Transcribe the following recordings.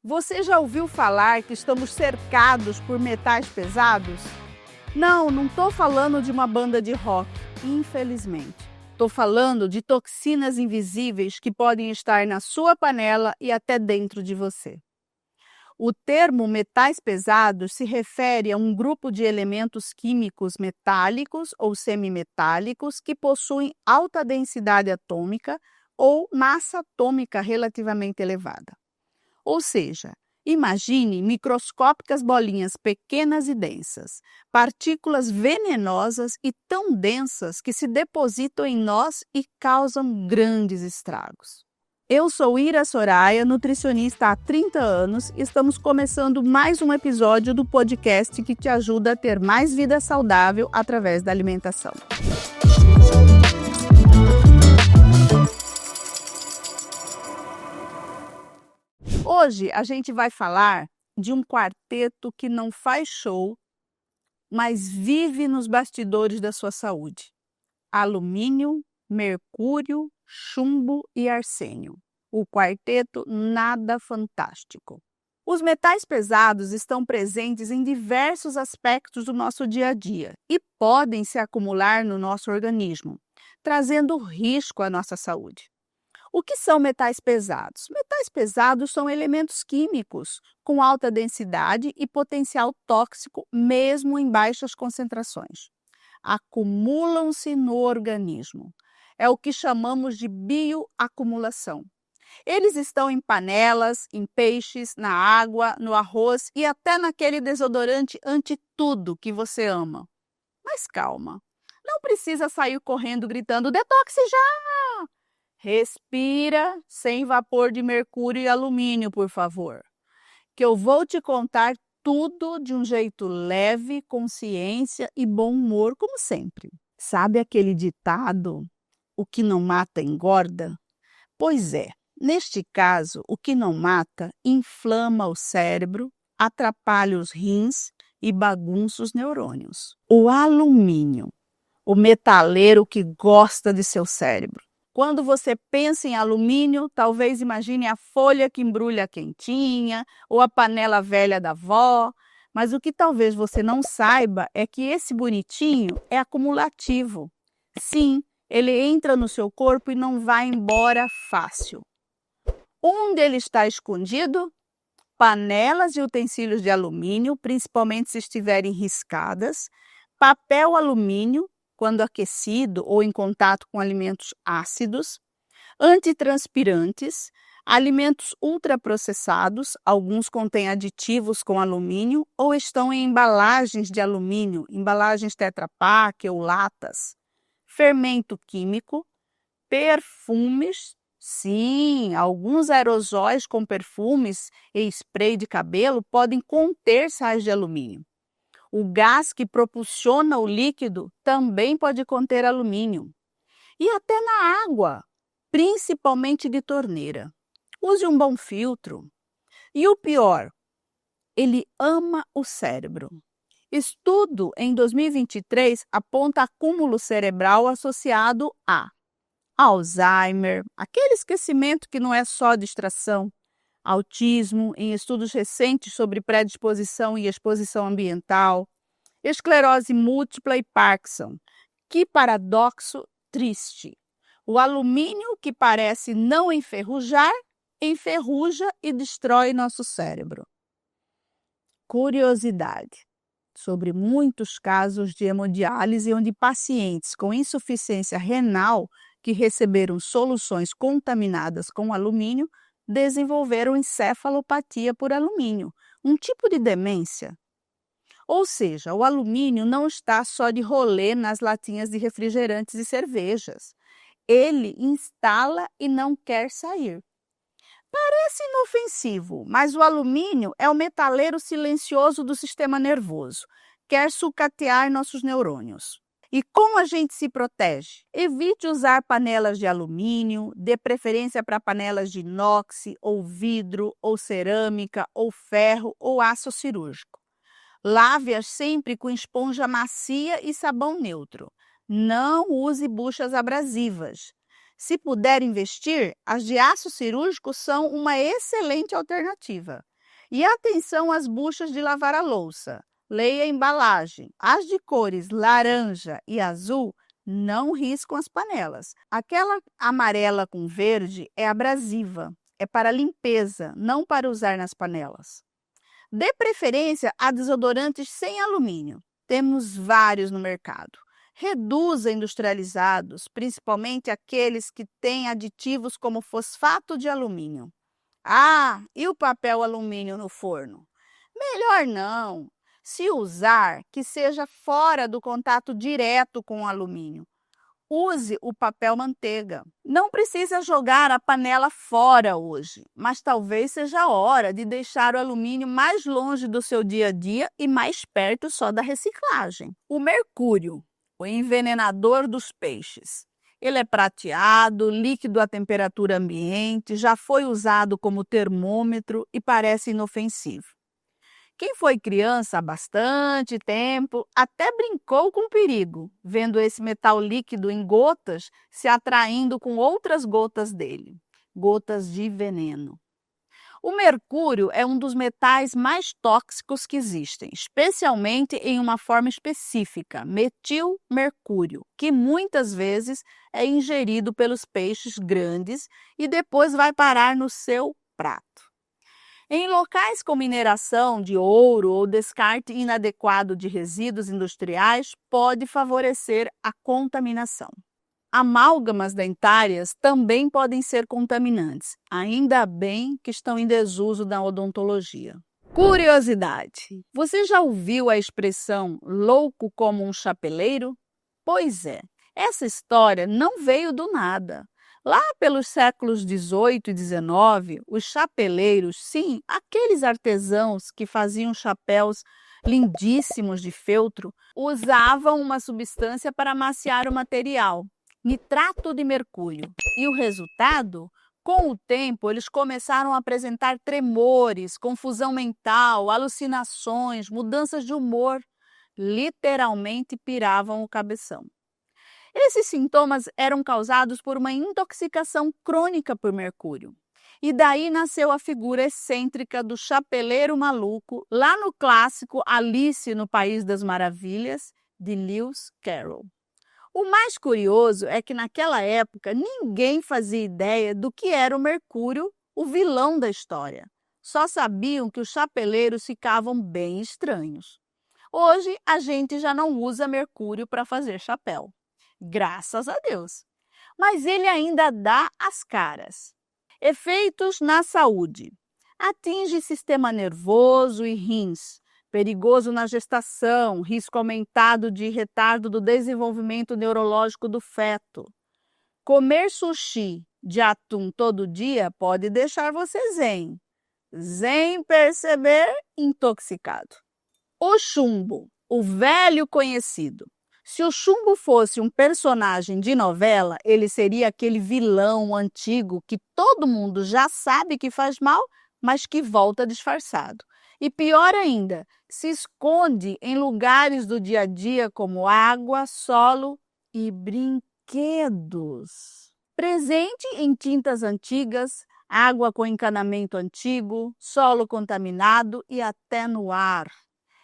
Você já ouviu falar que estamos cercados por metais pesados? Não estou falando de uma banda de rock, infelizmente. Estou falando de toxinas invisíveis que podem estar na sua panela e até dentro de você. O termo metais pesados se refere a um grupo de elementos químicos metálicos ou semimetálicos que possuem alta densidade atômica ou massa atômica relativamente elevada. Ou seja, imagine microscópicas bolinhas pequenas e densas, partículas venenosas e tão densas que se depositam em nós e causam grandes estragos. Eu sou Ira Soraya, nutricionista há 30 anos, e estamos começando mais um episódio do podcast que te ajuda a ter mais vida saudável através da alimentação. Hoje a gente vai falar de um quarteto que não faz show, mas vive nos bastidores da sua saúde: alumínio, mercúrio, chumbo e arsênio. O quarteto nada fantástico. Os metais pesados estão presentes em diversos aspectos do nosso dia a dia e podem se acumular no nosso organismo, trazendo risco à nossa saúde. O que são metais pesados? Metais pesados são elementos químicos com alta densidade e potencial tóxico, mesmo em baixas concentrações. Acumulam-se no organismo. É o que chamamos de bioacumulação. Eles estão em panelas, em peixes, na água, no arroz e até naquele desodorante anti-tudo que você ama. Mas calma, não precisa sair correndo gritando "detox já!". Respira sem vapor de mercúrio e alumínio, por favor, que eu vou te contar tudo de um jeito leve, consciência e bom humor, como sempre. Sabe aquele ditado, o que não mata engorda? Pois é, neste caso, o que não mata inflama o cérebro, atrapalha os rins e bagunça os neurônios. O alumínio, o metaleiro que gosta de seu cérebro. Quando você pensa em alumínio, talvez imagine a folha que embrulha a quentinha ou a panela velha da avó, mas o que talvez você não saiba é que esse bonitinho é acumulativo. Sim, ele entra no seu corpo e não vai embora fácil. Onde ele está escondido? Panelas e utensílios de alumínio, principalmente se estiverem riscadas, papel alumínio, quando aquecido ou em contato com alimentos ácidos, antitranspirantes, alimentos ultraprocessados, alguns contêm aditivos com alumínio ou estão em embalagens de alumínio, embalagens Tetra Pak ou latas, fermento químico, perfumes, sim, alguns aerosóis com perfumes e spray de cabelo podem conter sais de alumínio. O gás que propulsiona o líquido também pode conter alumínio. E até na água, principalmente de torneira. Use um bom filtro. E o pior, ele ama o cérebro. Estudo em 2023 aponta acúmulo cerebral associado a Alzheimer, aquele esquecimento que não é só distração, autismo, em estudos recentes sobre predisposição e exposição ambiental, esclerose múltipla e Parkinson. Que paradoxo triste! O alumínio, que parece não enferrujar, enferruja e destrói nosso cérebro. Curiosidade sobre muitos casos de hemodiálise onde pacientes com insuficiência renal que receberam soluções contaminadas com alumínio desenvolveram encefalopatia por alumínio, um tipo de demência. Ou seja, o alumínio não está só de rolê nas latinhas de refrigerantes e cervejas. Ele instala e não quer sair. Parece inofensivo, mas o alumínio é o metaleiro silencioso do sistema nervoso. Quer sucatear nossos neurônios. E como a gente se protege? Evite usar panelas de alumínio, dê preferência para panelas de inox, ou vidro, ou cerâmica, ou ferro, ou aço cirúrgico. Lave-as sempre com esponja macia e sabão neutro. Não use buchas abrasivas. Se puder investir, as de aço cirúrgico são uma excelente alternativa. E atenção às buchas de lavar a louça. Leia a embalagem. As de cores laranja e azul não riscam as panelas. Aquela amarela com verde é abrasiva, é para limpeza, não para usar nas panelas. Dê preferência a desodorantes sem alumínio. Temos vários no mercado. Reduza industrializados, principalmente aqueles que têm aditivos como fosfato de alumínio. Ah, e o papel alumínio no forno? Melhor não. Se usar, que seja fora do contato direto com o alumínio. Use o papel manteiga. Não precisa jogar a panela fora hoje, mas talvez seja a hora de deixar o alumínio mais longe do seu dia a dia e mais perto só da reciclagem. O mercúrio, o envenenador dos peixes. Ele é prateado, líquido à temperatura ambiente, já foi usado como termômetro e parece inofensivo. Quem foi criança há bastante tempo até brincou com o perigo, vendo esse metal líquido em gotas se atraindo com outras gotas dele, gotas de veneno. O mercúrio é um dos metais mais tóxicos que existem, especialmente em uma forma específica, metilmercúrio, que muitas vezes é ingerido pelos peixes grandes e depois vai parar no seu prato. Em locais com mineração de ouro ou descarte inadequado de resíduos industriais, pode favorecer a contaminação. Amálgamas dentárias também podem ser contaminantes, ainda bem que estão em desuso na odontologia. Curiosidade: você já ouviu a expressão louco como um chapeleiro? Pois é, essa história não veio do nada. Lá pelos séculos XVIII e XIX, os chapeleiros, sim, aqueles artesãos que faziam chapéus lindíssimos de feltro, usavam uma substância para amaciar o material, nitrato de mercúrio. E o resultado? Com o tempo, eles começaram a apresentar tremores, confusão mental, alucinações, mudanças de humor. Literalmente piravam o cabeção. Esses sintomas eram causados por uma intoxicação crônica por mercúrio. E daí nasceu a figura excêntrica do chapeleiro maluco, lá no clássico Alice no País das Maravilhas, de Lewis Carroll. O mais curioso é que naquela época ninguém fazia ideia do que era o mercúrio, o vilão da história. Só sabiam que os chapeleiros ficavam bem estranhos. Hoje a gente já não usa mercúrio para fazer chapéu. Graças a Deus. Mas ele ainda dá as caras. Efeitos na saúde. Atinge sistema nervoso e rins. Perigoso na gestação, risco aumentado de retardo do desenvolvimento neurológico do feto. Comer sushi de atum todo dia pode deixar você zen. Sem perceber, intoxicado. O chumbo, o velho conhecido. Se o chumbo fosse um personagem de novela, ele seria aquele vilão antigo que todo mundo já sabe que faz mal, mas que volta disfarçado. E pior ainda, se esconde em lugares do dia a dia como água, solo e brinquedos. Presente em tintas antigas, água com encanamento antigo, solo contaminado e até no ar.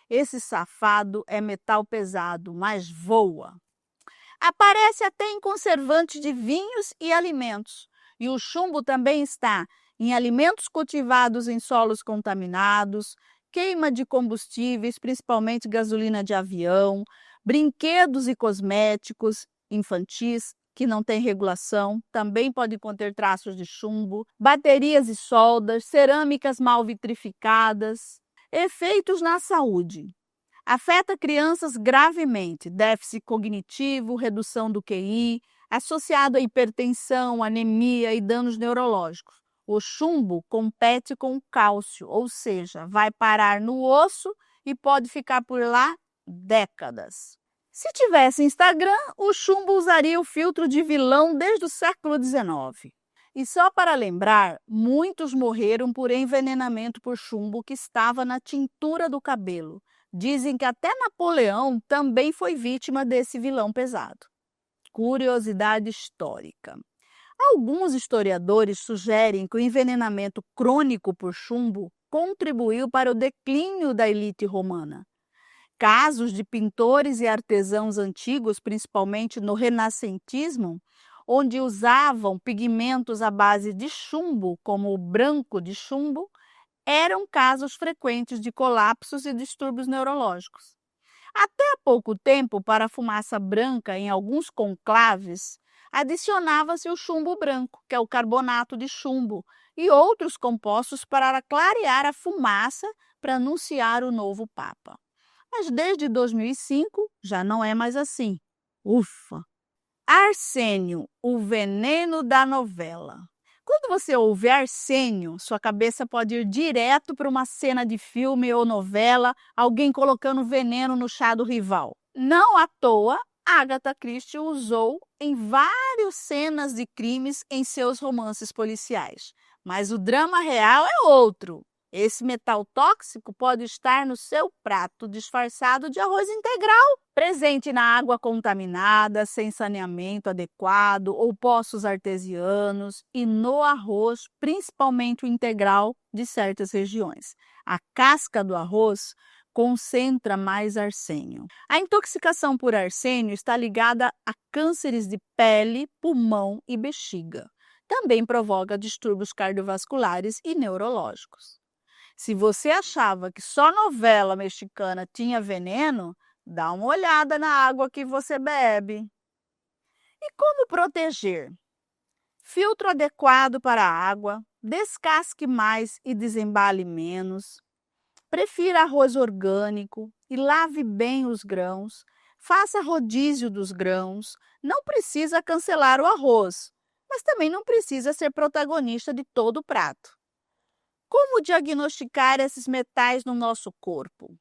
Esse safado é metal pesado, mas voa. Aparece até em conservantes de vinhos e alimentos. E o chumbo também está em alimentos cultivados em solos contaminados, queima de combustíveis, principalmente gasolina de avião, brinquedos e cosméticos infantis que não têm regulação, também podem conter traços de chumbo, baterias e soldas, cerâmicas mal vitrificadas. Efeitos na saúde. Afeta crianças gravemente, déficit cognitivo, redução do QI, associado a hipertensão, anemia e danos neurológicos. O chumbo compete com o cálcio, ou seja, vai parar no osso e pode ficar por lá décadas. Se tivesse Instagram, o chumbo usaria o filtro de vilão desde o século XIX. E só para lembrar, muitos morreram por envenenamento por chumbo que estava na tintura do cabelo. Dizem que até Napoleão também foi vítima desse vilão pesado. Curiosidade histórica. Alguns historiadores sugerem que o envenenamento crônico por chumbo contribuiu para o declínio da elite romana. Casos de pintores e artesãos antigos, principalmente no renascentismo, onde usavam pigmentos à base de chumbo, como o branco de chumbo, eram casos frequentes de colapsos e distúrbios neurológicos. Até há pouco tempo, para a fumaça branca em alguns conclaves, adicionava-se o chumbo branco, que é o carbonato de chumbo, e outros compostos para clarear a fumaça para anunciar o novo Papa. Mas desde 2005 já não é mais assim. Ufa! Arsênio, o veneno da novela. Quando você ouve Arsênio, sua cabeça pode ir direto para uma cena de filme ou novela, alguém colocando veneno no chá do rival. Não à toa, Agatha Christie usou em várias cenas de crimes em seus romances policiais. Mas o drama real é outro. Esse metal tóxico pode estar no seu prato disfarçado de arroz integral, presente na água contaminada, sem saneamento adequado ou poços artesianos e no arroz, principalmente o integral de certas regiões. A casca do arroz concentra mais arsênio. A intoxicação por arsênio está ligada a cânceres de pele, pulmão e bexiga. Também provoca distúrbios cardiovasculares e neurológicos. Se você achava que só novela mexicana tinha veneno, dá uma olhada na água que você bebe. E como proteger? Filtro adequado para a água, descasque mais e desembale menos. Prefira arroz orgânico e lave bem os grãos. Faça rodízio dos grãos. Não precisa cancelar o arroz, mas também não precisa ser protagonista de todo o prato. Como diagnosticar esses metais no nosso corpo?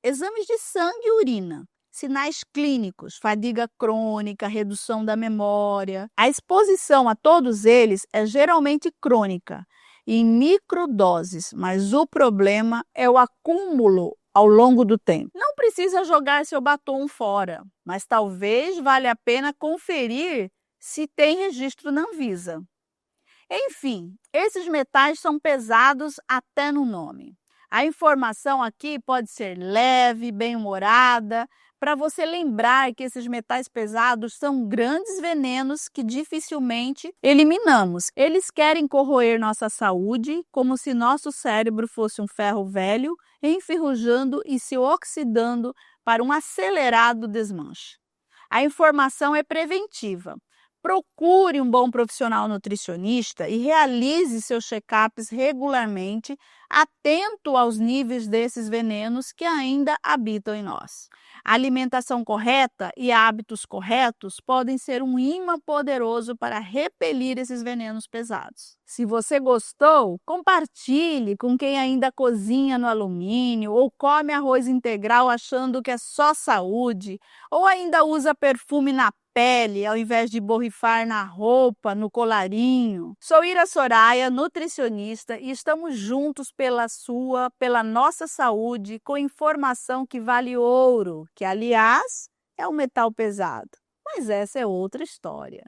Exames de sangue e urina, sinais clínicos, fadiga crônica, redução da memória. A exposição a todos eles é geralmente crônica, em microdoses, mas o problema é o acúmulo ao longo do tempo. Não precisa jogar seu batom fora, mas talvez valha a pena conferir se tem registro na Anvisa. Enfim, esses metais são pesados até no nome. A informação aqui pode ser leve, bem-humorada, para você lembrar que esses metais pesados são grandes venenos que dificilmente eliminamos. Eles querem corroer nossa saúde, como se nosso cérebro fosse um ferro velho, enferrujando e se oxidando para um acelerado desmanche. A informação é preventiva. Procure um bom profissional nutricionista e realize seus check-ups regularmente, atento aos níveis desses venenos que ainda habitam em nós. A alimentação correta e hábitos corretos podem ser um imã poderoso para repelir esses venenos pesados. Se você gostou, compartilhe com quem ainda cozinha no alumínio ou come arroz integral achando que é só saúde, ou ainda usa perfume na pele ao invés de borrifar na roupa, no colarinho. Sou Ira Soraya, nutricionista, e estamos juntos pela nossa saúde, com informação que vale ouro, que aliás é um metal pesado. Mas essa é outra história.